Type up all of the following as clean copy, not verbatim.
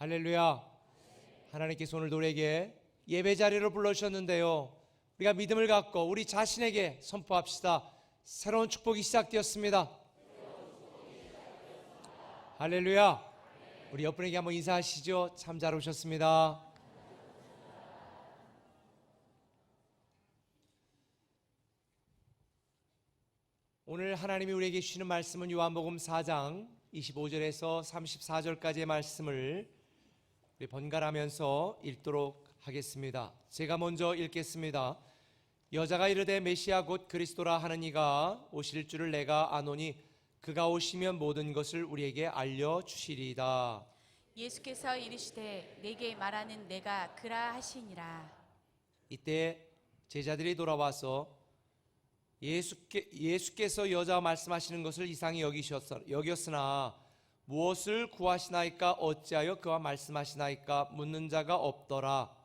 할렐루야. 하나님께서 오늘 우리에게 예배 자리로 불러주셨는데요, 우리가 믿음을 갖고 우리 자신에게 선포합시다. 새로운 축복이 시작되었습니다. 할렐루야. 우리 옆분에게 한번 인사하시죠. 참 잘 오셨습니다. 오늘 하나님이 우리에게 주시는 말씀은 요한복음 4장 25절에서 34절까지의 말씀을 우리 번갈아가면서 읽도록 하겠습니다. 제가 먼저 읽겠습니다. 여자가 이르되 메시아 곧 그리스도라 하는 이가 오실 줄을 내가 아노니 그가 오시면 모든 것을 우리에게 알려주시리이다. 예수께서 이르시되 내게 말하는 내가 그라 하시니라. 이때 제자들이 돌아와서 예수께서 여자와 말씀하시는 것을 이상히 여겼으나 무엇을 구하시나이까 어찌하여 그와 말씀하시나이까 묻는 자가 없더라.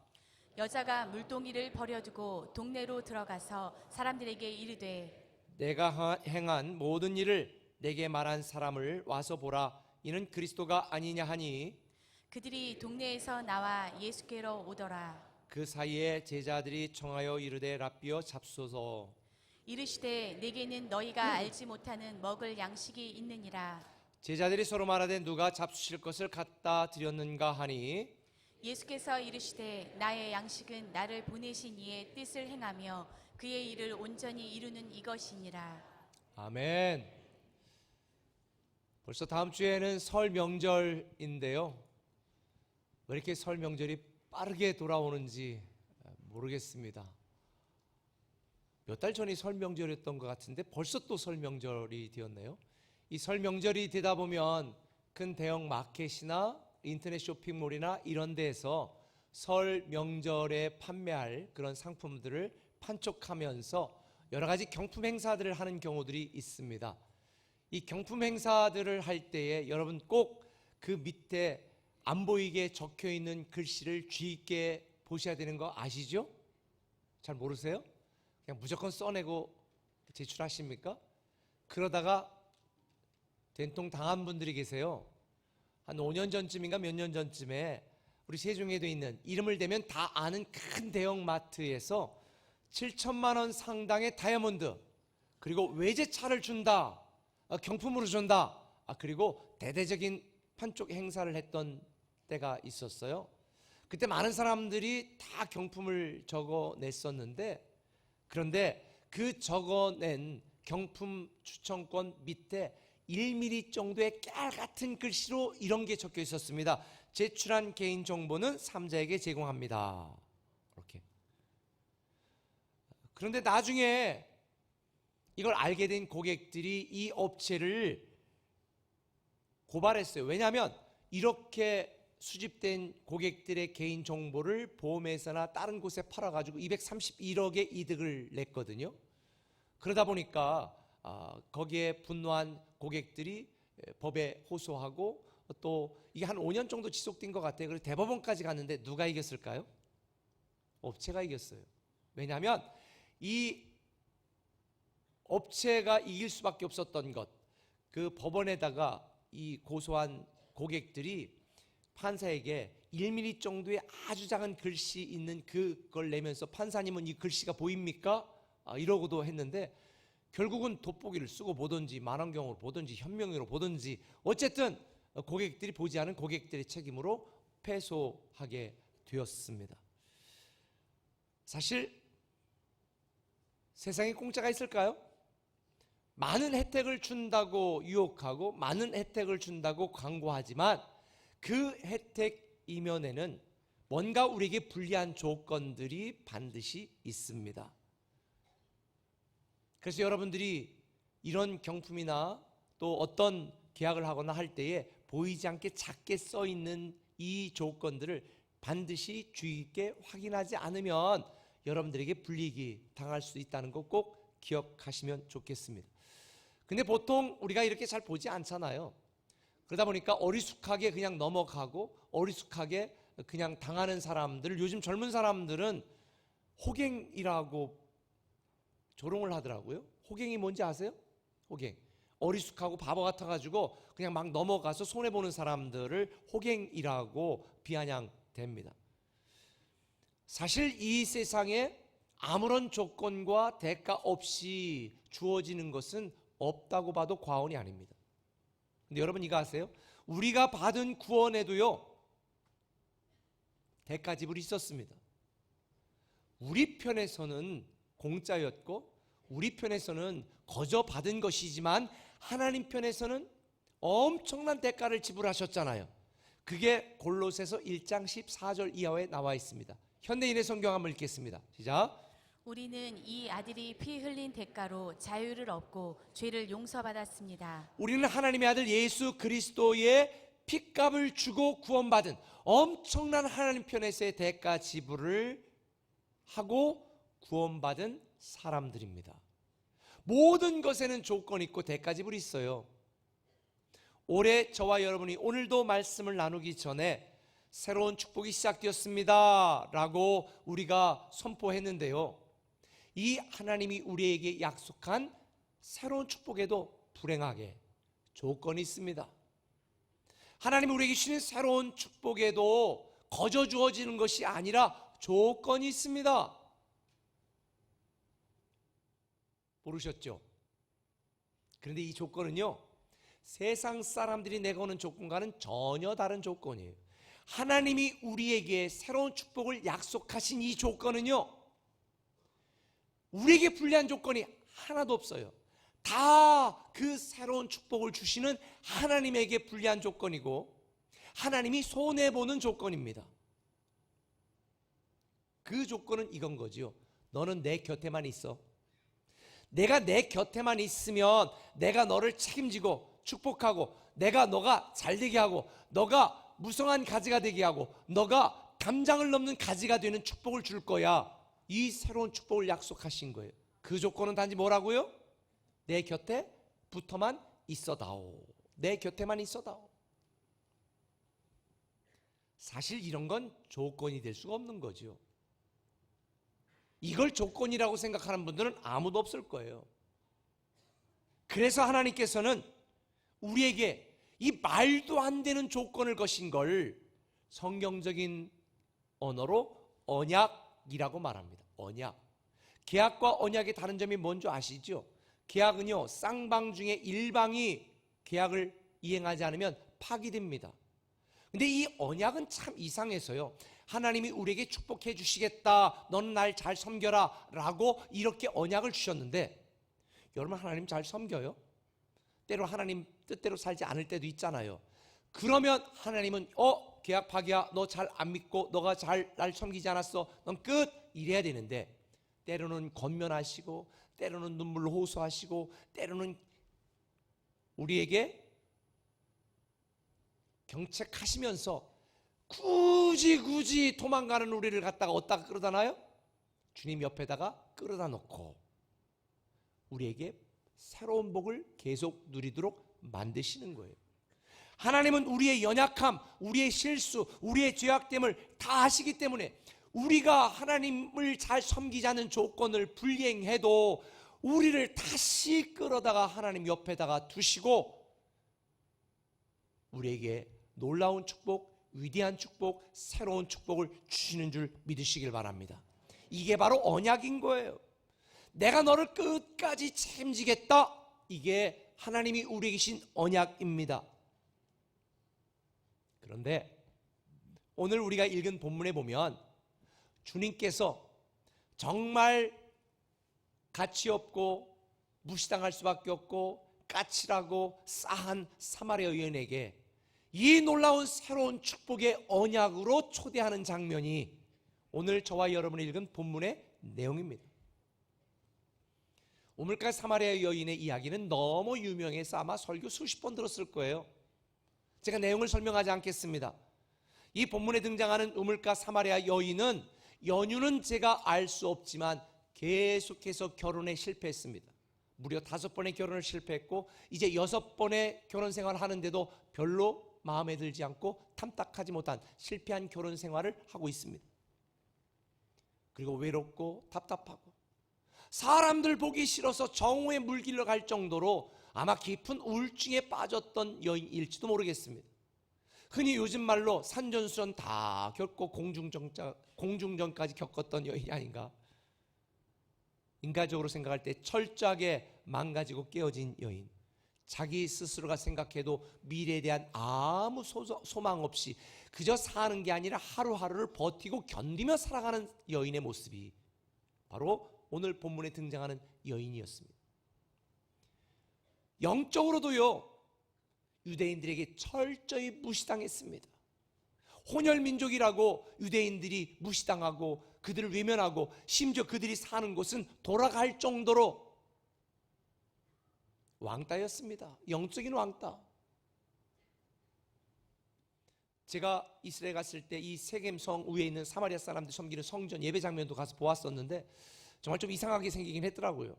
여자가 물동이를 버려두고 동네로 들어가서 사람들에게 이르되 내가 행한 모든 일을 내게 말한 사람을 와서 보라. 이는 그리스도가 아니냐 하니 그들이 동네에서 나와 예수께로 오더라. 그 사이에 제자들이 청하여 이르되 랍비여 잡소서. 이르시되 내게는 너희가 알지 못하는 먹을 양식이 있느니라. 제자들이 서로 말하되 누가 잡수실 것을 갖다 드렸는가 하니 예수께서 이르시되 나의 양식은 나를 보내신 이의 뜻을 행하며 그의 일을 온전히 이루는 이것이니라. 아멘. 벌써 다음 주에는 설 명절인데요, 왜 이렇게 설 명절이 빠르게 돌아오는지 모르겠습니다. 몇 달 전이 설 명절이었던 것 같은데 벌써 또 설 명절이 되었네요. 이 설 명절이 되다 보면 큰 대형 마켓이나 인터넷 쇼핑몰이나 이런 데에서 설 명절에 판매할 그런 상품들을 판촉하면서 여러 가지 경품 행사들을 하는 경우들이 있습니다. 이 경품 행사들을 할 때에 여러분 꼭 그 밑에 안 보이게 적혀 있는 글씨를 주의 있게 보셔야 되는 거 아시죠? 잘 모르세요? 그냥 무조건 써내고 제출하십니까? 그러다가 된통 당한 분들이 계세요. 한 5년 전쯤인가 몇 년 전쯤에 우리 세종에도 있는 이름을 대면 다 아는 큰 대형 마트에서 7천만 원 상당의 다이아몬드, 그리고 외제차를 준다, 경품으로 준다, 그리고 대대적인 판촉 행사를 했던 때가 있었어요. 그때 많은 사람들이 다 경품을 적어냈었는데, 그런데 그 적어낸 경품 추천권 밑에 1mm 정도의 깨알 같은 글씨로 이런 게 적혀 있었습니다. 제출한 개인 정보는 3자에게 제공합니다. 이렇게. 그런데 나중에 이걸 알게 된 고객들이 이 업체를 고발했어요. 왜냐하면 이렇게 수집된 고객들의 개인 정보를 보험회사나 다른 곳에 팔아가지고 231억의 이득을 냈거든요. 그러다 보니까 거기에 분노한 고객들이 법에 호소하고, 또 이게 한 5년 정도 지속된 것 같아요. 그래서 대법원까지 갔는데 누가 이겼을까요? 업체가 이겼어요. 왜냐하면 이 업체가 이길 수밖에 없었던 것, 그 법원에다가 이 고소한 고객들이 판사에게 1mm 정도의 아주 작은 글씨 있는 그걸 내면서 판사님은 이 글씨가 보입니까? 이러고도 했는데 결국은 돋보기를 쓰고 보든지 만원경으로 보든지 현명으로 보든지 어쨌든 고객들이 보지 않은 고객들의 책임으로 패소하게 되었습니다. 사실 세상에 공짜가 있을까요? 많은 혜택을 준다고 유혹하고 많은 혜택을 준다고 광고하지만 그 혜택 이면에는 뭔가 우리에게 불리한 조건들이 반드시 있습니다. 그래서 여러분들이 이런 경품이나 또 어떤 계약을 하거나 할 때에 보이지 않게 작게 써 있는 이 조건들을 반드시 주의 있게 확인하지 않으면 여러분들에게 불이익이 당할 수 있다는 거 꼭 기억하시면 좋겠습니다. 근데 보통 우리가 이렇게 잘 보지 않잖아요. 그러다 보니까 어리숙하게 그냥 넘어가고 어리숙하게 그냥 당하는 사람들을 요즘 젊은 사람들은 호갱이라고 조롱을 하더라고요. 호갱이 뭔지 아세요? 호갱. 어리숙하고 바보 같아가지고 그냥 막 넘어가서 손해보는 사람들을 호갱이라고 비아냥됩니다. 사실 이 세상에 아무런 조건과 대가 없이 주어지는 것은 없다고 봐도 과언이 아닙니다. 근데 여러분 이거 아세요? 우리가 받은 구원에도요 대가 지불이 있었습니다. 우리 편에서는 공짜였고 우리 편에서는 거저 받은 것이지만 하나님 편에서는 엄청난 대가를 지불하셨잖아요. 그게 골로새서 1장 14절 이하에 나와 있습니다. 현대인의 성경 한번 읽겠습니다. 시작. 우리는 이 아들이 피 흘린 대가로 자유를 얻고 죄를 용서받았습니다. 우리는 하나님의 아들 예수 그리스도의 핏값을 주고 구원받은 엄청난 하나님 편에서의 대가 지불을 하고 구원받은 사람들입니다. 모든 것에는 조건이 있고 대가 지불이 있어요. 올해 저와 여러분이 오늘도 말씀을 나누기 전에 새로운 축복이 시작되었습니다 라고 우리가 선포했는데요, 이 하나님이 우리에게 약속한 새로운 축복에도 불행하게 조건이 있습니다. 하나님이 우리에게 주신 새로운 축복에도 거저 주어지는 것이 아니라 조건이 있습니다. 모르셨죠? 그런데 이 조건은요, 세상 사람들이 내거는 조건과는 전혀 다른 조건이에요. 하나님이 우리에게 새로운 축복을 약속하신 이 조건은요, 우리에게 불리한 조건이 하나도 없어요. 다 그 새로운 축복을 주시는 하나님에게 불리한 조건이고 하나님이 손해보는 조건입니다. 그 조건은 이건 거지요. 너는 내 곁에만 있어. 내가 내 곁에만 있으면 내가 너를 책임지고 축복하고 내가 너가 잘되게 하고 너가 무성한 가지가 되게 하고 너가 담장을 넘는 가지가 되는 축복을 줄 거야. 이 새로운 축복을 약속하신 거예요. 그 조건은 단지 뭐라고요? 내 곁에 붙어만 있어다오. 내 곁에만 있어다오. 사실 이런 건 조건이 될 수가 없는 거죠. 이걸 조건이라고 생각하는 분들은 아무도 없을 거예요. 그래서 하나님께서는 우리에게 이 말도 안 되는 조건을 거신 걸 성경적인 언어로 언약이라고 말합니다. 언약. 계약과 언약의 다른 점이 뭔지 아시죠? 계약은요, 쌍방 중에 일방이 계약을 이행하지 않으면 파기됩니다. 근데 이 언약은 참 이상해서요, 하나님이 우리에게 축복해 주시겠다, 너는 날 잘 섬겨라 라고 이렇게 언약을 주셨는데, 여러분 하나님 잘 섬겨요? 때로 하나님 뜻대로 살지 않을 때도 있잖아요. 그러면 하나님은 계약 파기야, 너 잘 안 믿고 너가 잘 날 섬기지 않았어, 넌 끝, 이래야 되는데 때로는 권면하시고 때로는 눈물로 호소하시고 때로는 우리에게 경책하시면서 굳이 도망가는 우리를 갖다가 어디다가 끌어다 놔요? 주님 옆에다가 끌어다 놓고 우리에게 새로운 복을 계속 누리도록 만드시는 거예요. 하나님은 우리의 연약함, 우리의 실수, 우리의 죄악됨을 다 아시기 때문에 우리가 하나님을 잘 섬기자는 조건을 불이행해도 우리를 다시 끌어다가 하나님 옆에다가 두시고 우리에게 놀라운 축복, 위대한 축복, 새로운 축복을 주시는 줄 믿으시길 바랍니다. 이게 바로 언약인 거예요. 내가 너를 끝까지 책임지겠다. 이게 하나님이 우리에게 주신 언약입니다. 그런데 오늘 우리가 읽은 본문에 보면 주님께서 정말 가치 없고 무시당할 수밖에 없고 까칠하고 싸한 사마리아 여인에게 이 놀라운 새로운 축복의 언약으로 초대하는 장면이 오늘 저와 여러분이 읽은 본문의 내용입니다. 우물가 사마리아 여인의 이야기는 너무 유명해서 아마 설교 수십 번 들었을 거예요. 제가 내용을 설명하지 않겠습니다. 이 본문에 등장하는 우물가 사마리아 여인은 연유는 제가 알 수 없지만 계속해서 결혼에 실패했습니다. 무려 5번의 결혼을 실패했고 이제 6번의 결혼 생활을 하는데도 별로 마음에 들지 않고 탐탁하지 못한 실패한 결혼 생활을 하고 있습니다. 그리고 외롭고 답답하고 사람들 보기 싫어서 정오에 물길로 갈 정도로 아마 깊은 우울증에 빠졌던 여인일지도 모르겠습니다. 흔히 요즘 말로 산전수전 다 겪고 공중전까지 겪었던 여인이 아닌가. 인간적으로 생각할 때 철저하게 망가지고 깨어진 여인, 자기 스스로가 생각해도 미래에 대한 아무 소망 없이 그저 사는 게 아니라 하루하루를 버티고 견디며 살아가는 여인의 모습이 바로 오늘 본문에 등장하는 여인이었습니다. 영적으로도요, 유대인들에게 철저히 무시당했습니다. 혼혈민족이라고 유대인들이 무시당하고 그들을 외면하고 심지어 그들이 사는 곳은 돌아갈 정도로 왕따였습니다. 영적인 왕따. 제가 이스라엘 갔을 때 이 세겜성 위에 있는 사마리아 사람들 섬기는 성전 예배 장면도 가서 보았었는데 정말 좀 이상하게 생기긴 했더라고요.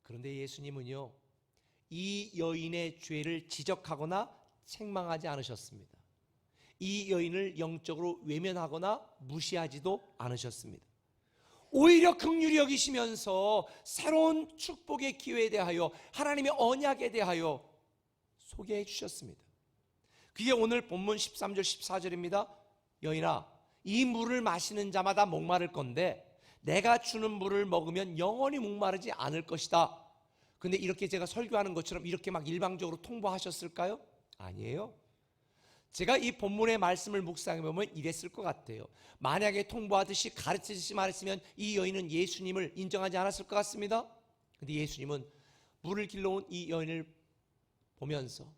그런데 예수님은요, 이 여인의 죄를 지적하거나 책망하지 않으셨습니다. 이 여인을 영적으로 외면하거나 무시하지도 않으셨습니다. 오히려 긍휼히 여기시면서 새로운 축복의 기회에 대하여 하나님의 언약에 대하여 소개해 주셨습니다. 그게 오늘 본문 13절 14절입니다. 여인아, 이 물을 마시는 자마다 목마를 건데 내가 주는 물을 먹으면 영원히 목마르지 않을 것이다. 근데 이렇게 제가 설교하는 것처럼 이렇게 막 일방적으로 통보하셨을까요? 아니에요. 제가 이 본문의 말씀을 묵상해 보면 이랬을 것 같아요. 만약에 통보하듯이 가르치듯이 말했으면 이 여인은 예수님을 인정하지 않았을 것 같습니다. 근데 예수님은 물을 길러온 이 여인을 보면서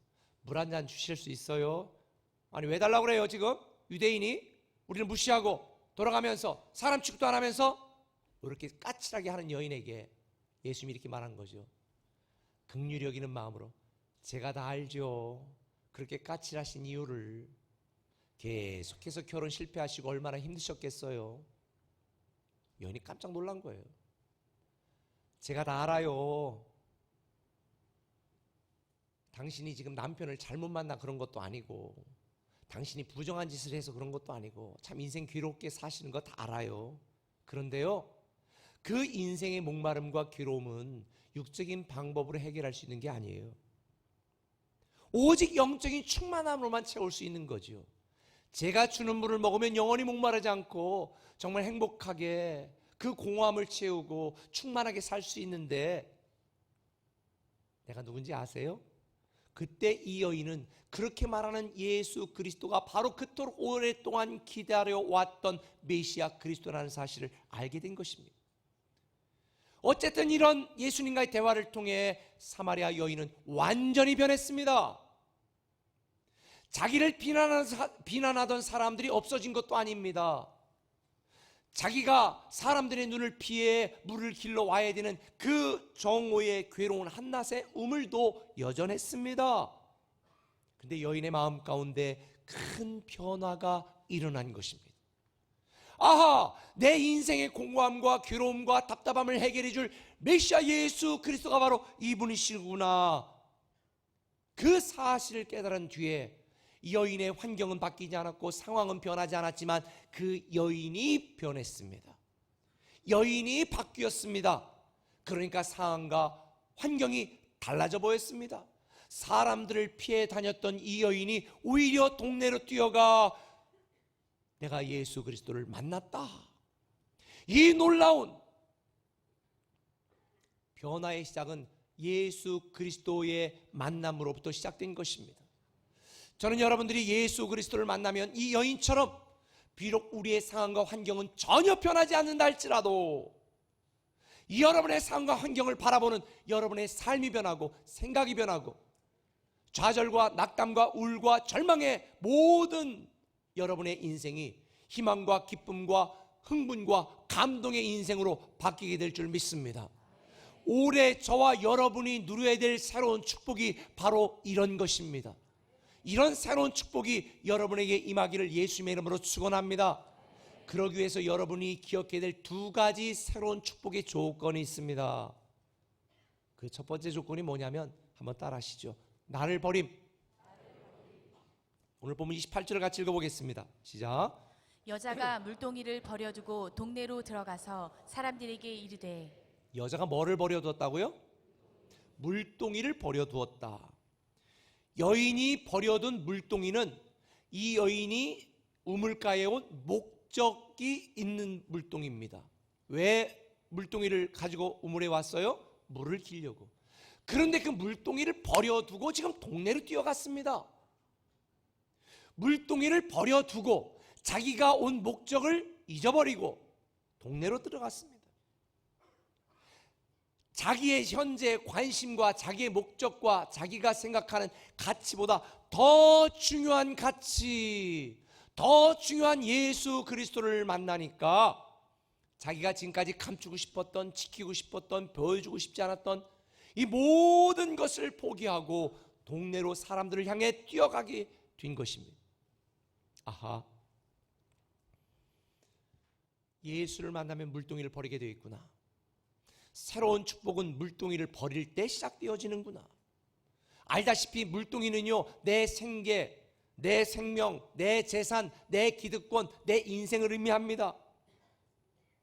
물 한 잔 주실 수 있어요? 아니 왜 달라고 그래요 지금? 유대인이 우리를 무시하고 돌아가면서 사람 취급도 안 하면서 이렇게 까칠하게 하는 여인에게 예수님이 이렇게 말한 거죠. 긍휼히 여기는 마음으로 제가 다 알죠. 그렇게 까칠하신 이유를. 계속해서 결혼 실패하시고 얼마나 힘드셨겠어요. 여인이 깜짝 놀란 거예요. 제가 다 알아요. 당신이 지금 남편을 잘못 만나 그런 것도 아니고 당신이 부정한 짓을 해서 그런 것도 아니고 참 인생 괴롭게 사시는 거 다 알아요. 그런데요, 그 인생의 목마름과 괴로움은 육적인 방법으로 해결할 수 있는 게 아니에요. 오직 영적인 충만함으로만 채울 수 있는 거죠. 제가 주는 물을 먹으면 영원히 목마르지 않고 정말 행복하게 그 공허함을 채우고 충만하게 살 수 있는데, 내가 누군지 아세요? 그때 이 여인은 그렇게 말하는 예수 그리스도가 바로 그토록 오랫동안 기다려왔던 메시아 그리스도라는 사실을 알게 된 것입니다. 어쨌든 이런 예수님과의 대화를 통해 사마리아 여인은 완전히 변했습니다. 자기를 비난하던 사람들이 없어진 것도 아닙니다. 자기가 사람들의 눈을 피해 물을 길러 와야 되는 그 정오의 괴로운 한낮의 우물도 여전했습니다. 근데 여인의 마음 가운데 큰 변화가 일어난 것입니다. 아하, 내 인생의 공허함과 괴로움과 답답함을 해결해 줄 메시아 예수 그리스도가 바로 이분이시구나. 그 사실을 깨달은 뒤에 이 여인의 환경은 바뀌지 않았고 상황은 변하지 않았지만 그 여인이 변했습니다. 여인이 바뀌었습니다. 그러니까 상황과 환경이 달라져 보였습니다. 사람들을 피해 다녔던 이 여인이 오히려 동네로 뛰어가 내가 예수 그리스도를 만났다. 이 놀라운 변화의 시작은 예수 그리스도의 만남으로부터 시작된 것입니다. 저는 여러분들이 예수 그리스도를 만나면 이 여인처럼 비록 우리의 상황과 환경은 전혀 변하지 않는다 할지라도 이 여러분의 상황과 환경을 바라보는 여러분의 삶이 변하고 생각이 변하고 좌절과 낙담과 우울과 절망의 모든 여러분의 인생이 희망과 기쁨과 흥분과 감동의 인생으로 바뀌게 될 줄 믿습니다. 올해 저와 여러분이 누려야 될 새로운 축복이 바로 이런 것입니다. 이런 새로운 축복이 여러분에게 임하기를 예수님의 이름으로 축원합니다. 그러기 위해서 여러분이 기억해야 될 두 가지 새로운 축복의 조건이 있습니다. 그 첫 번째 조건이 뭐냐면 한번 따라 하시죠. 나를 버림. 오늘 보면 28절을 같이 읽어보겠습니다. 시작. 여자가 물동이를 버려두고 동네로 들어가서 사람들에게 이르되, 여자가 뭐를 버려두었다고요? 물동이를 버려두었다. 여인이 버려둔 물동이는 이 여인이 우물가에 온 목적이 있는 물동입니다. 왜 물동이를 가지고 우물에 왔어요? 물을 기려고. 그런데 그 물동이를 버려두고 지금 동네로 뛰어갔습니다. 물동이를 버려두고 자기가 온 목적을 잊어버리고 동네로 들어갔습니다. 자기의 현재 관심과 자기의 목적과 자기가 생각하는 가치보다 더 중요한 가치, 더 중요한 예수 그리스도를 만나니까 자기가 지금까지 감추고 싶었던, 지키고 싶었던, 보여주고 싶지 않았던 이 모든 것을 포기하고 동네로 사람들을 향해 뛰어가게 된 것입니다. 아하, 예수를 만나면 물동이를 버리게 되어 있구나. 새로운 축복은 물동이를 버릴 때 시작되어지는구나. 알다시피 물동이는요, 내 생계, 내 생명, 내 재산, 내 기득권, 내 인생을 의미합니다.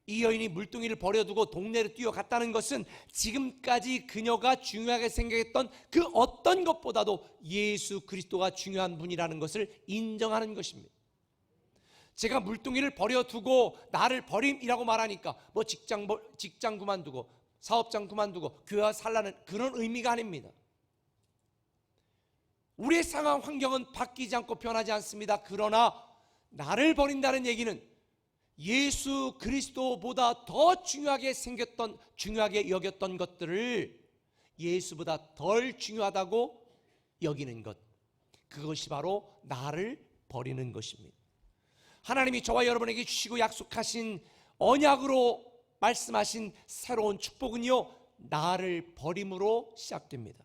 이 여인이 물동이를 버려두고 동네로 뛰어갔다는 것은 지금까지 그녀가 중요하게 생각했던 그 어떤 것보다도 예수 그리스도가 중요한 분이라는 것을 인정하는 것입니다. 제가 물동이를 버려두고 나를 버림이라고 말하니까 뭐 직장 그만두고 사업장 그만두고 교회와 살라는 그런 의미가 아닙니다. 우리의 상황 환경은 바뀌지 않고 변하지 않습니다. 그러나 나를 버린다는 얘기는 예수 그리스도보다 더 중요하게 생겼던, 중요하게 여겼던 것들을 예수보다 덜 중요하다고 여기는 것, 그것이 바로 나를 버리는 것입니다. 하나님이 저와 여러분에게 주시고 약속하신 언약으로 말씀하신 새로운 축복은요, 나를 버림으로 시작됩니다.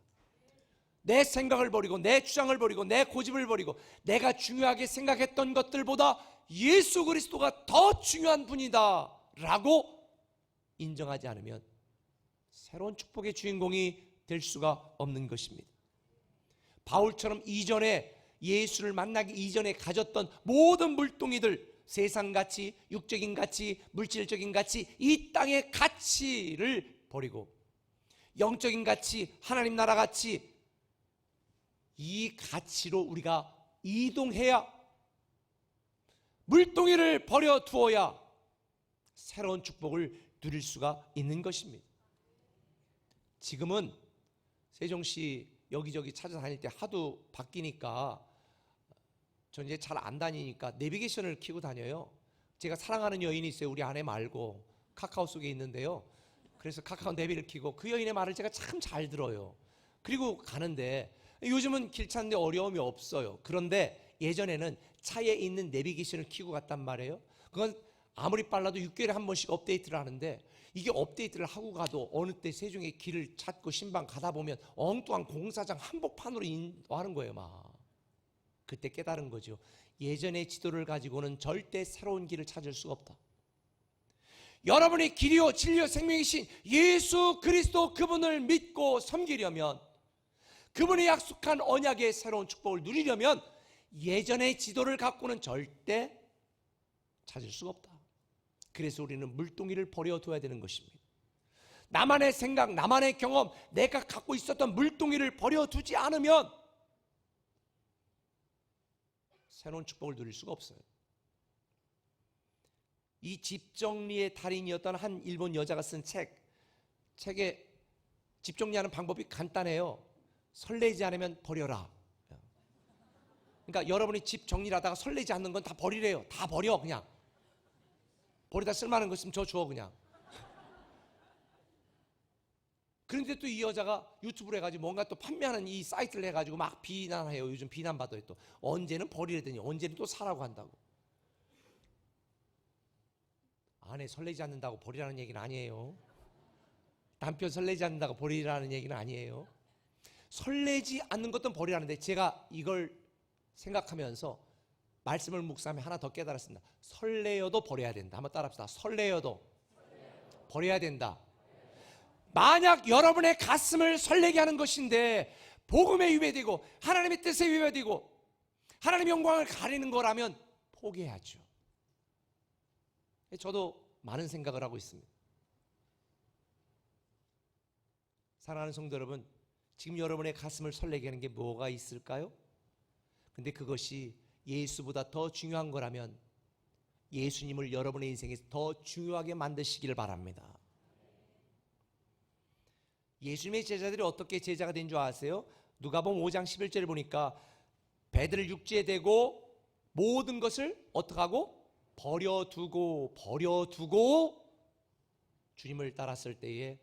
내 생각을 버리고 내 주장을 버리고 내 고집을 버리고 내가 중요하게 생각했던 것들보다 예수 그리스도가 더 중요한 분이다 라고 인정하지 않으면 새로운 축복의 주인공이 될 수가 없는 것입니다. 바울처럼 이전에 예수를 만나기 이전에 가졌던 모든 물동이들, 세상 가치, 육적인 가치, 물질적인 가치, 이 땅의 가치를 버리고 영적인 가치, 하나님 나라 가치, 이 가치로 우리가 이동해야, 물동이를 버려두어야 새로운 축복을 누릴 수가 있는 것입니다. 지금은 세종시 여기저기 찾아다닐 때 하도 바뀌니까 전 이제 잘 안 다니니까 내비게이션을 켜고 다녀요. 제가 사랑하는 여인이 있어요. 우리 아내 말고 카카오 속에 있는데요. 그래서 카카오 내비를 켜고 그 여인의 말을 제가 참 잘 들어요. 그리고 가는데 요즘은 길 찾는데 어려움이 없어요. 그런데 예전에는 차에 있는 내비게이션을 켜고 갔단 말이에요. 그건 아무리 빨라도 6개월에 한 번씩 업데이트를 하는데 이게 업데이트를 하고 가도 어느 때 세종의 길을 찾고 신방 가다 보면 엉뚱한 공사장 한복판으로 인도하는 거예요. 막 그때 깨달은 거죠. 예전의 지도를 가지고는 절대 새로운 길을 찾을 수가 없다. 여러분의 길이요 진리요 생명이신 예수 그리스도 그분을 믿고 섬기려면, 그분이 약속한 언약의 새로운 축복을 누리려면 예전의 지도를 갖고는 절대 찾을 수가 없다. 그래서 우리는 물동이를 버려둬야 되는 것입니다. 나만의 생각, 나만의 경험, 내가 갖고 있었던 물동이를 버려두지 않으면 새로운 축복을 누릴 수가 없어요. 이 집 정리의 달인이었던 한 일본 여자가 쓴 책에 집 정리하는 방법이 간단해요. 설레지 않으면 버려라. 그러니까 여러분이 집 정리를 하다가 설레지 않는 건 다 버리래요. 다 버려. 그냥 버리다 쓸만한 거 있으면 저 줘 그냥. 그런데 또 이 여자가 유튜브를 해가지고 뭔가 또 판매하는 이 사이트를 해가지고 막 비난해요. 요즘 비난받아요. 또 언제는 버리려더니 언제는 또 사라고 한다고. 아내 설레지 않는다고 버리라는 얘기는 아니에요. 남편 설레지 않는다고 버리라는 얘기는 아니에요. 설레지 않는 것도 버리라는데, 제가 이걸 생각하면서 말씀을 묵상하며 하나 더 깨달았습니다. 설레어도 버려야 된다. 한번 따라합시다. 설레어도 버려야 된다. 만약 여러분의 가슴을 설레게 하는 것인데 복음에 위배되고 하나님의 뜻에 위배되고 하나님의 영광을 가리는 거라면 포기해야죠. 저도 많은 생각을 하고 있습니다. 사랑하는 성도 여러분, 지금 여러분의 가슴을 설레게 하는 게 뭐가 있을까요? 근데 그것이 예수보다 더 중요한 거라면 예수님을 여러분의 인생에서 더 중요하게 만드시기를 바랍니다. 예수님의 제자들이 어떻게 제자가 된 줄 아세요? 누가복음 5장 11절을 보니까 배들을 육지에 대고 모든 것을 어떻게 하고? 버려두고 주님을 따랐을 때에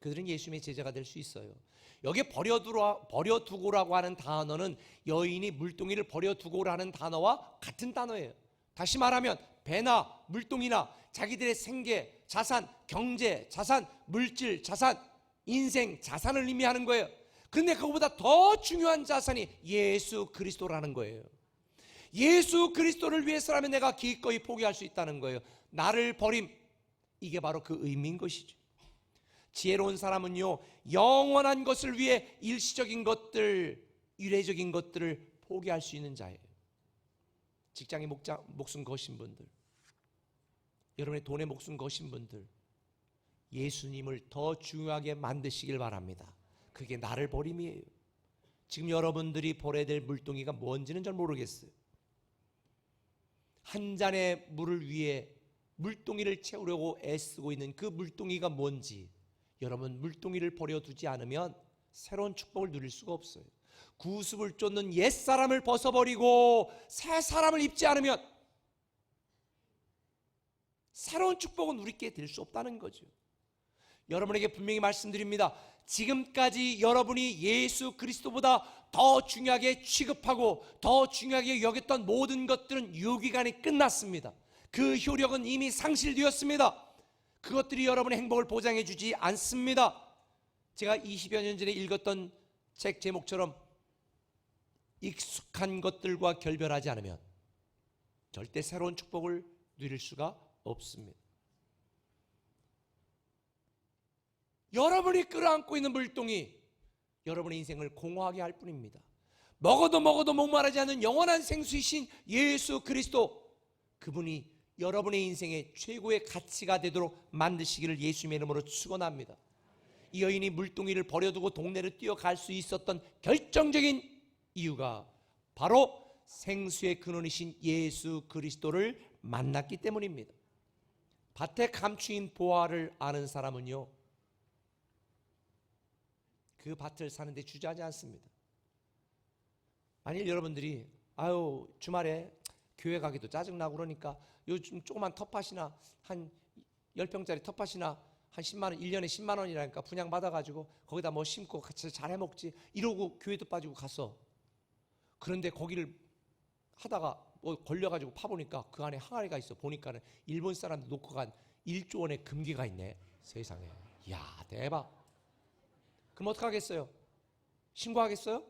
그들은 예수님의 제자가 될 수 있어요. 여기에 버려두고라고 하는 단어는 여인이 물동이를 버려두고라는 단어와 같은 단어예요. 다시 말하면 배나 물동이나 자기들의 생계, 자산, 경제, 자산, 물질, 자산, 인생, 자산을 의미하는 거예요. 그런데 그거보다 더 중요한 자산이 예수 그리스도라는 거예요. 예수 그리스도를 위해서라면 내가 기꺼이 포기할 수 있다는 거예요. 나를 버림, 이게 바로 그 의미인 것이죠. 지혜로운 사람은요, 영원한 것을 위해 일시적인 것들, 유례적인 것들을 포기할 수 있는 자예요. 직장의 목숨 거신 분들, 여러분의 돈의 목숨 거신 분들, 예수님을 더 중요하게 만드시길 바랍니다. 그게 나를 버림이에요. 지금 여러분들이 버려야 될 물동이가 뭔지는 잘 모르겠어요. 한 잔의 물을 위해 물동이를 채우려고 애쓰고 있는 그 물동이가 뭔지, 여러분 물동이를 버려두지 않으면 새로운 축복을 누릴 수가 없어요. 구습을 쫓는 옛사람을 벗어버리고 새 사람을 입지 않으면 새로운 축복을 누리게 될 수 없다는 거죠. 여러분에게 분명히 말씀드립니다. 지금까지 여러분이 예수 그리스도보다 더 중요하게 취급하고 더 중요하게 여겼던 모든 것들은 유기간이 끝났습니다. 그 효력은 이미 상실되었습니다. 그것들이 여러분의 행복을 보장해 주지 않습니다. 제가 20여 년 전에 읽었던 책 제목처럼 익숙한 것들과 결별하지 않으면 절대 새로운 축복을 누릴 수가 없습니다. 여러분이 끌어안고 있는 물동이 여러분의 인생을 공허하게 할 뿐입니다. 먹어도 목마르지 않는 영원한 생수이신 예수 그리스도, 그분이 여러분의 인생의 최고의 가치가 되도록 만드시기를 예수님의 이름으로 축원합니다. 이 여인이 물동이를 버려두고 동네를 뛰어갈 수 있었던 결정적인 이유가 바로 생수의 근원이신 예수 그리스도를 만났기 때문입니다. 밭에 감추인 보화를 아는 사람은요, 그 밭을 사는데 주저하지 않습니다. 만일 여러분들이 주말에 교회 가기도 짜증나고 그러니까 요즘 조그만 텃밭이나 한 10평짜리 텃밭이나 한 10만 원, 1년에 10만 원이라니까 분양받아가지고 거기다 뭐 심고 같이 잘 해먹지 이러고 교회도 빠지고 갔어. 그런데 거기를 하다가 뭐 걸려가지고 파보니까 그 안에 항아리가 있어. 보니까는 일본 사람들 놓고 간 1조 원의 금기가 있네. 세상에. 이야, 대박. 그럼 어떡하겠어요? 신고하겠어요?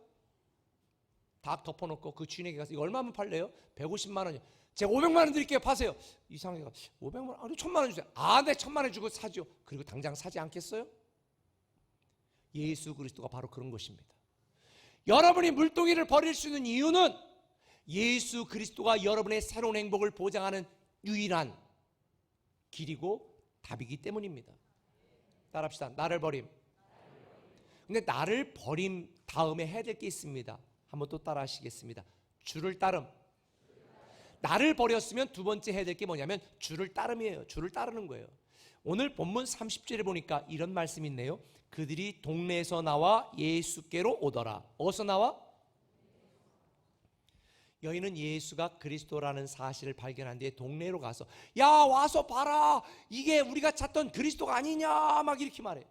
다 덮어놓고 그 주인에게 가서 이거 얼마면 팔래요? 150만 원이요. 제가 500만 원 드릴게요. 파세요. 이상하게 500만 원? 아니 1000만 원 주세요. 네, 1000만 원 주고 사죠. 그리고 당장 사지 않겠어요? 예수 그리스도가 바로 그런 것입니다. 여러분이 물동이를 버릴 수 있는 이유는 예수 그리스도가 여러분의 새로운 행복을 보장하는 유일한 길이고 답이기 때문입니다. 따라합시다. 나를 버림. 근데 나를 버림 다음에 해야 될 게 있습니다. 한번 또 따라 하시겠습니다. 주를 따름. 나를 버렸으면 두 번째 해야 될 게 뭐냐면 주를 따름이에요. 주를 따르는 거예요. 오늘 본문 30절에 보니까 이런 말씀이 있네요. 그들이 동네에서 나와 예수께로 오더라. 어디서 나와? 여인은 예수가 그리스도라는 사실을 발견한 뒤에 동네로 가서 야 와서 봐라, 이게 우리가 찾던 그리스도가 아니냐 막 이렇게 말해.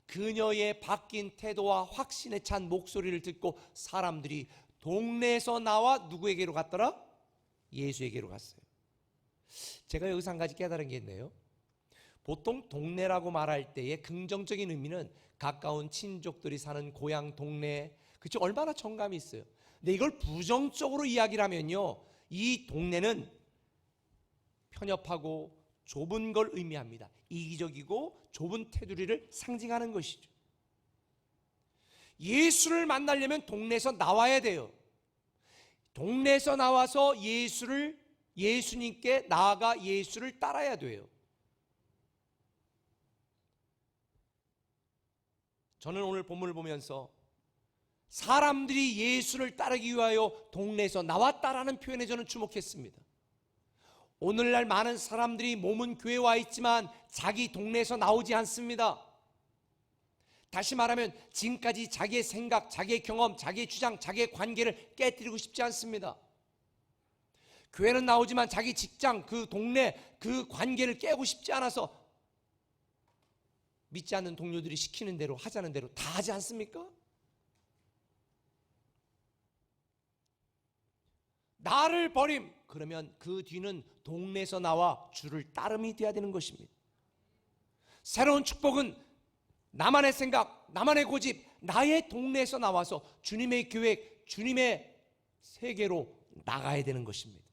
그녀의 바뀐 태도와 확신에 찬 목소리를 듣고 사람들이 동네에서 나와 누구에게로 갔더라? 예수에게로 갔어요. 제가 여기서 한 가지 깨달은 게 있네요. 보통 동네라고 말할 때의 긍정적인 의미는 가까운 친족들이 사는 고향 동네, 그쵸? 얼마나 정감이 있어요. 근데 이걸 부정적으로 이야기를 하면요, 이 동네는 편협하고 좁은 걸 의미합니다. 이기적이고 좁은 테두리를 상징하는 것이죠. 예수를 만나려면 동네에서 나와야 돼요. 동네에서 나와서 예수님께 나아가 예수를 따라야 돼요. 저는 오늘 본문을 보면서 사람들이 예수를 따르기 위하여 동네에서 나왔다라는 표현에 저는 주목했습니다. 오늘날 많은 사람들이 몸은 교회에 와 있지만 자기 동네에서 나오지 않습니다. 다시 말하면 지금까지 자기의 생각, 자기의 경험, 자기의 주장, 자기의 관계를 깨뜨리고 싶지 않습니다. 교회는 나오지만 자기 직장, 그 동네, 그 관계를 깨고 싶지 않아서 믿지 않는 동료들이 시키는 대로, 하자는 대로 다 하지 않습니까? 나를 버림, 그러면 그 뒤는 동네에서 나와 주를 따름이 돼야 되는 것입니다. 새로운 축복은 나만의 생각, 나만의 고집, 나의 동네에서 나와서 주님의 계획, 주님의 세계로 나가야 되는 것입니다.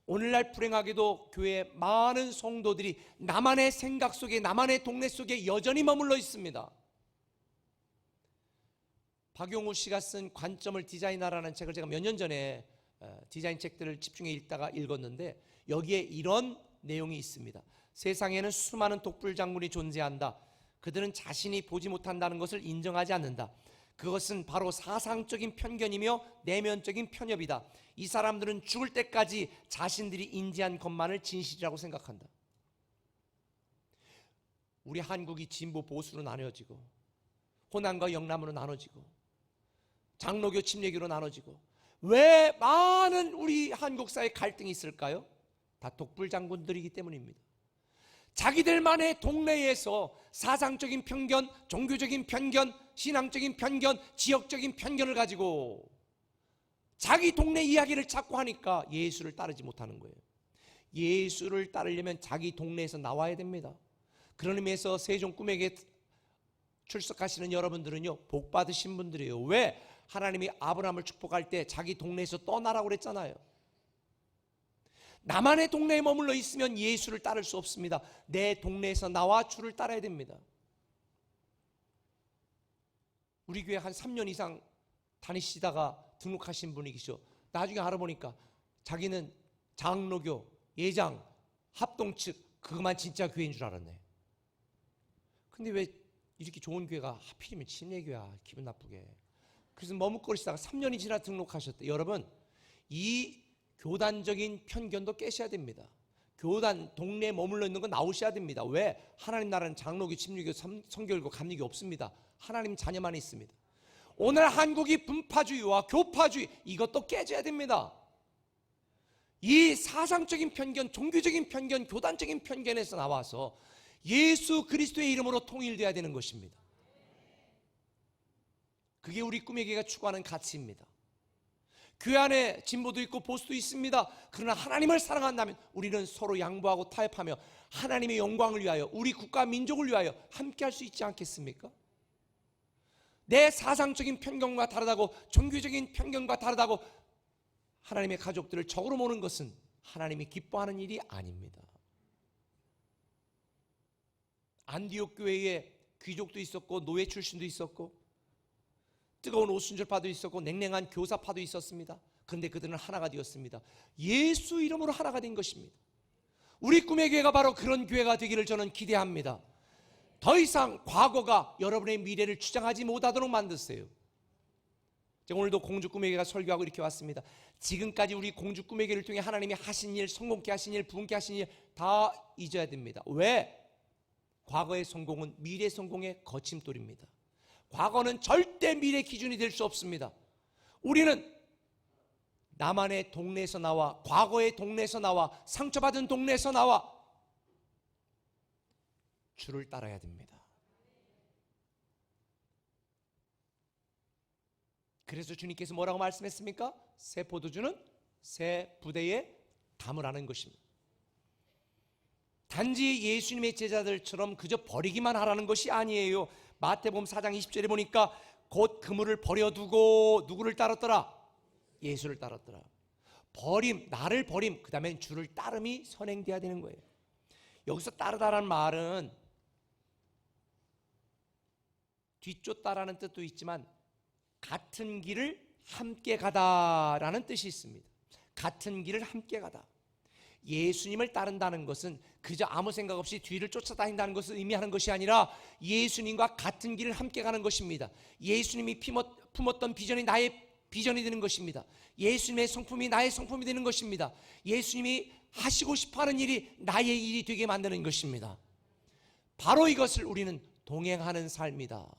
오늘날 불행하게도 교회에 많은 성도들이 나만의 생각 속에, 나만의 동네 속에 여전히 머물러 있습니다. 박용우 씨가 쓴 관점을 디자인하라는 책을 제가 몇 년 전에 디자인 책들을 집중해 읽다가 읽었는데, 여기에 이런 내용이 있습니다. 세상에는 수많은 독불장군이 존재한다. 그들은 자신이 보지 못한다는 것을 인정하지 않는다. 그것은 바로 사상적인 편견이며 내면적인 편협이다. 이 사람들은 죽을 때까지 자신들이 인지한 것만을 진실이라고 생각한다. 우리 한국이 진보 보수로 나눠지고, 호남과 영남으로 나눠지고, 장로교 침례교로 나눠지고, 왜 많은 우리 한국 사회에 갈등이 있을까요? 다 독불장군들이기 때문입니다. 자기들만의 동네에서 사상적인 편견, 종교적인 편견, 신앙적인 편견, 지역적인 편견을 가지고 자기 동네 이야기를 찾고 하니까 예수를 따르지 못하는 거예요. 예수를 따르려면 자기 동네에서 나와야 됩니다. 그런 의미에서 세종 꿈에게 출석하시는 여러분들은요, 복 받으신 분들이에요. 왜? 하나님이 아브라함을 축복할 때 자기 동네에서 떠나라고 그랬잖아요. 나만의 동네에 머물러 있으면 예수를 따를 수 없습니다. 내 동네에서 나와 주를 따라야 됩니다. 우리 교회 한 3년 이상 다니시다가 등록하신 분이 계시죠. 나중에 알아보니까 자기는 장로교, 예장, 합동 측, 그것만 진짜 교회인 줄 알았네. 근데 왜 이렇게 좋은 교회가 하필이면 침례교회야, 기분 나쁘게. 그래서 머뭇거리시다가 3년이 지나 등록하셨대. 여러분, 이 교단적인 편견도 깨셔야 됩니다. 교단 동네에 머물러 있는 건 나오셔야 됩니다. 왜? 하나님 나라는 장로교, 침례교, 선교교, 감리교 없습니다. 하나님 자녀만 있습니다. 오늘 한국이 분파주의와 교파주의, 이것도 깨져야 됩니다. 이 사상적인 편견, 종교적인 편견, 교단적인 편견에서 나와서 예수 그리스도의 이름으로 통일돼야 되는 것입니다. 그게 우리 꿈의 교회가 추구하는 가치입니다. 교회 안에 진보도 있고 보수도 있습니다. 그러나 하나님을 사랑한다면 우리는 서로 양보하고 타협하며 하나님의 영광을 위하여, 우리 국가 민족을 위하여 함께 할 수 있지 않겠습니까? 내 사상적인 편견과 다르다고, 종교적인 편견과 다르다고 하나님의 가족들을 적으로 모는 것은 하나님이 기뻐하는 일이 아닙니다. 안디옥 교회에 귀족도 있었고 노예 출신도 있었고 뜨거운 오순절파도 있었고 냉랭한 교사파도 있었습니다. 그런데 그들은 하나가 되었습니다. 예수 이름으로 하나가 된 것입니다. 우리 꿈의 교회가 바로 그런 교회가 되기를 저는 기대합니다. 더 이상 과거가 여러분의 미래를 주장하지 못하도록 만드세요. 제가 오늘도 공주 꿈의 교회가 설교하고 이렇게 왔습니다. 지금까지 우리 공주 꿈의 교회를 통해 하나님이 하신 일, 성공케 하신 일, 부흥케 하신 일 다 잊어야 됩니다. 왜? 과거의 성공은 미래 성공의 거침돌입니다. 과거는 절대 미래 기준이 될 수 없습니다. 우리는 나만의 동네에서 나와, 과거의 동네에서 나와, 상처받은 동네에서 나와 주를 따라야 됩니다. 그래서 주님께서 뭐라고 말씀했습니까? 새 포도주는 새 부대에 담으라는 것입니다. 단지 예수님의 제자들처럼 그저 버리기만 하라는 것이 아니에요. 마태복음 4장 20절에 보니까 곧 그물을 버려두고 누구를 따랐더라? 예수를 따랐더라. 버림, 나를 버림, 그 다음에 주를 따름이 선행돼야 되는 거예요. 여기서 따르다라는 말은 뒤쫓다라는 뜻도 있지만 같은 길을 함께 가다라는 뜻이 있습니다. 같은 길을 함께 가다. 예수님을 따른다는 것은 그저 아무 생각 없이 뒤를 쫓아다닌다는 것을 의미하는 것이 아니라 예수님과 같은 길을 함께 가는 것입니다. 예수님이 품었던 비전이 나의 비전이 되는 것입니다. 예수님의 성품이 나의 성품이 되는 것입니다. 예수님이 하시고 싶어하는 일이 나의 일이 되게 만드는 것입니다. 바로 이것을 우리는 동행하는 삶이다.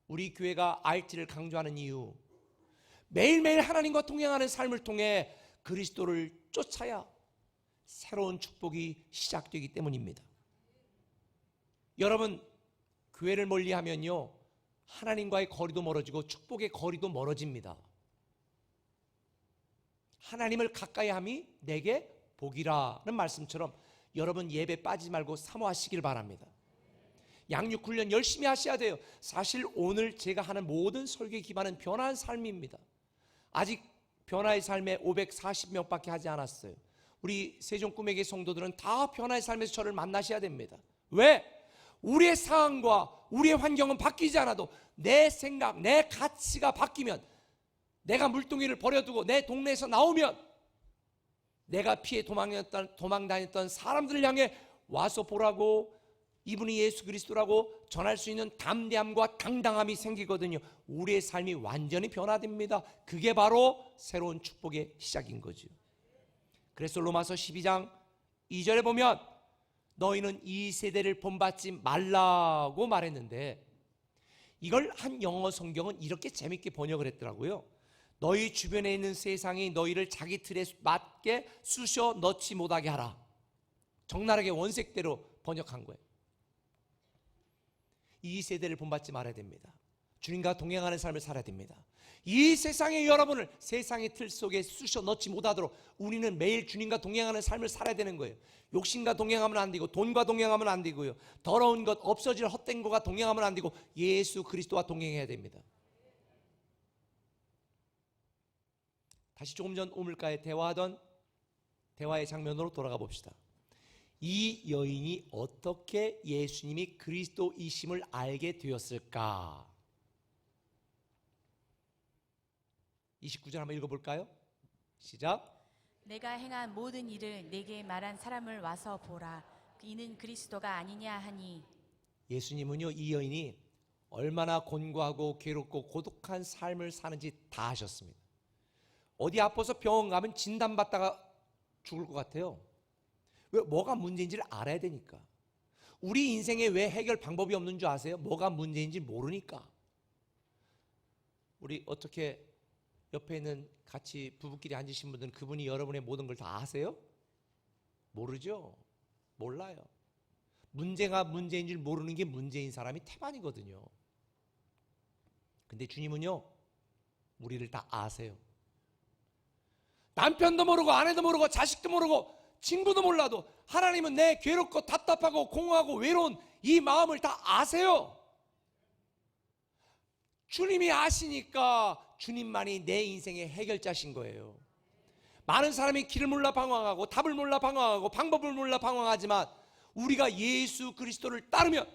우리 교회가 RT를 강조하는 이유, 매일매일 하나님과 동행하는 삶을 통해 그리스도를 쫓아야 새로운 축복이 시작되기 때문입니다. 여러분, 교회를 멀리하면요, 하나님과의 거리도 멀어지고 축복의 거리도 멀어집니다. 하나님을 가까이 함이 내게 복이라는 말씀처럼 여러분 예배 빠지지 말고 사모하시길 바랍니다. 양육 훈련 열심히 하셔야 돼요. 사실 오늘 제가 하는 모든 설교의 기반은 변화한 삶입니다. 아직 변화의 삶에 540명밖에 하지 않았어요. 우리 세종 꿈에게 성도들은 다 변화의 삶에서 저를 만나셔야 됩니다. 왜? 우리의 상황과 우리의 환경은 바뀌지 않아도 내 생각, 내 가치가 바뀌면, 내가 물동이를 버려두고 내 동네에서 나오면 내가 피해 도망 다녔던 사람들을 향해 와서 보라고, 이분이 예수 그리스도라고 전할 수 있는 담대함과 당당함이 생기거든요. 우리의 삶이 완전히 변화됩니다. 그게 바로 새로운 축복의 시작인 거죠. 그래서 로마서 12장 2절에 보면 너희는 이 세대를 본받지 말라고 말했는데, 이걸 한 영어 성경은 이렇게 재밌게 번역을 했더라고요. 너희 주변에 있는 세상이 너희를 자기 틀에 맞게 쑤셔 넣지 못하게 하라. 적나라하게 원색대로 번역한 거예요. 이 세대를 본받지 말아야 됩니다. 주님과 동행하는 삶을 살아야 됩니다. 이 세상의 여러분을 세상의 틀 속에 쑤셔 넣지 못하도록 우리는 매일 주님과 동행하는 삶을 살아야 되는 거예요. 욕심과 동행하면 안 되고, 돈과 동행하면 안 되고요, 더러운 것, 없어질 헛된 것과 동행하면 안 되고, 예수 그리스도와 동행해야 됩니다. 다시 조금 전 우물가에 대화하던 대화의 장면으로 돌아가 봅시다. 이 여인이 어떻게 예수님이 그리스도이심을 알게 되었을까? 29절 한번 읽어볼까요? 시작. 내가 행한 모든 일을 내게 말한 사람을 와서 보라. 이는 그리스도가 아니냐 하니. 예수님은요, 이 여인이 얼마나 곤고하고 괴롭고 고독한 삶을 사는지 다 아셨습니다. 어디 아파서 병원 가면 진단받다가 죽을 것 같아요. 왜? 뭐가 문제인지를 알아야 되니까. 우리 인생에 왜 해결 방법이 없는 줄 아세요? 뭐가 문제인지 모르니까. 우리 어떻게 옆에 있는 같이 부부끼리 앉으신 분들은 그분이 여러분의 모든 걸 다 아세요? 모르죠. 몰라요. 문제가 문제인 줄 모르는 게 문제인 사람이 태반이거든요. 근데 주님은요, 우리를 다 아세요. 남편도 모르고 아내도 모르고 자식도 모르고 친구도 몰라도 하나님은 내 괴롭고 답답하고 공허하고 외로운 이 마음을 다 아세요. 주님이 아시니까 주님만이 내 인생의 해결자신 거예요. 많은 사람이 길을 몰라 방황하고 답을 몰라 방황하고 방법을 몰라 방황하지만 우리가 예수 그리스도를 따르면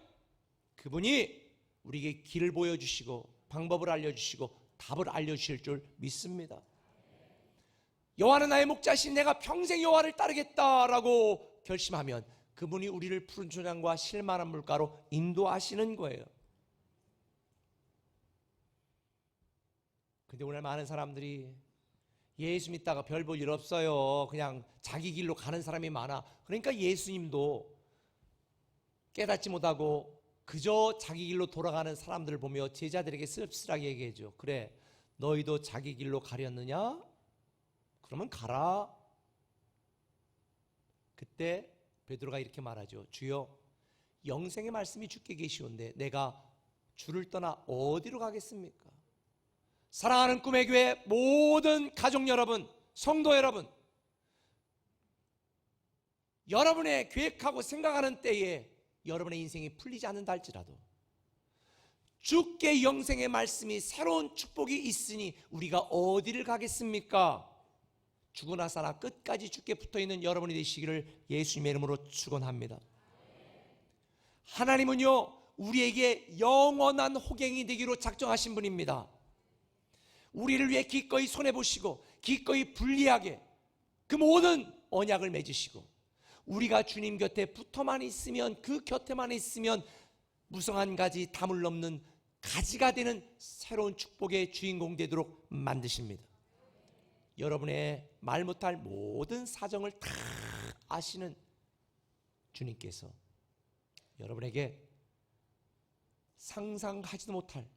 그분이 우리에게 길을 보여주시고 방법을 알려주시고 답을 알려주실 줄 믿습니다. 여호와는 나의 목자시니 내가 평생 여호와를 따르겠다라고 결심하면 그분이 우리를 푸른 초장과 실만한 물가로 인도하시는 거예요. 근데 오늘 많은 사람들이 예수 믿다가 별 볼 일 없어요. 그냥 자기 길로 가는 사람이 많아. 그러니까 예수님도 깨닫지 못하고 그저 자기 길로 돌아가는 사람들을 보며 제자들에게 씁쓸하게 얘기해줘. 그래, 너희도 자기 길로 가렸느냐? 그러면 가라. 그때 베드로가 이렇게 말하죠. 주여, 영생의 말씀이 주께 계시온데 내가 주를 떠나 어디로 가겠습니까? 사랑하는 꿈의 교회 모든 가족 여러분, 성도 여러분, 여러분의 계획하고 생각하는 때에 여러분의 인생이 풀리지 않는다 할지라도 주께 영생의 말씀이 새로운 축복이 있으니 우리가 어디를 가겠습니까? 죽으나 사나 끝까지 주께 붙어있는 여러분이 되시기를 예수님의 이름으로 축원합니다. 하나님은요, 우리에게 영원한 호갱이 되기로 작정하신 분입니다. 우리를 위해 기꺼이 손해보시고 기꺼이 불리하게 그 모든 언약을 맺으시고 우리가 주님 곁에 붙어만 있으면, 그 곁에만 있으면 무성한 가지 담을 넘는 가지가 되는 새로운 축복의 주인공 되도록 만드십니다. 여러분의 말 못할 모든 사정을 다 아시는 주님께서 여러분에게 상상하지도 못할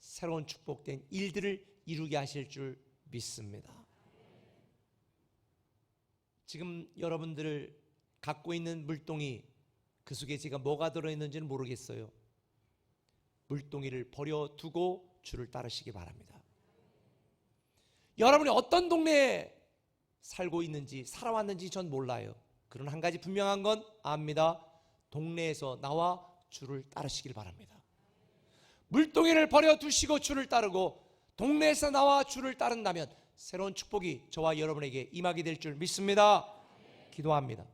새로운 축복된 일들을 이루게 하실 줄 믿습니다. 지금 여러분들을 갖고 있는 물동이, 그 속에 제가 뭐가 들어있는지는 모르겠어요. 물동이를 버려두고 주를 따르시기 바랍니다. 여러분이 어떤 동네에 살고 있는지, 살아왔는지 전 몰라요. 그러나 한 가지 분명한 건 압니다. 동네에서 나와 주를 따르시길 바랍니다. 물동이를 버려두시고 주를 따르고 동네에서 나와 주를 따른다면 새로운 축복이 저와 여러분에게 임하게 될 줄 믿습니다. 기도합니다.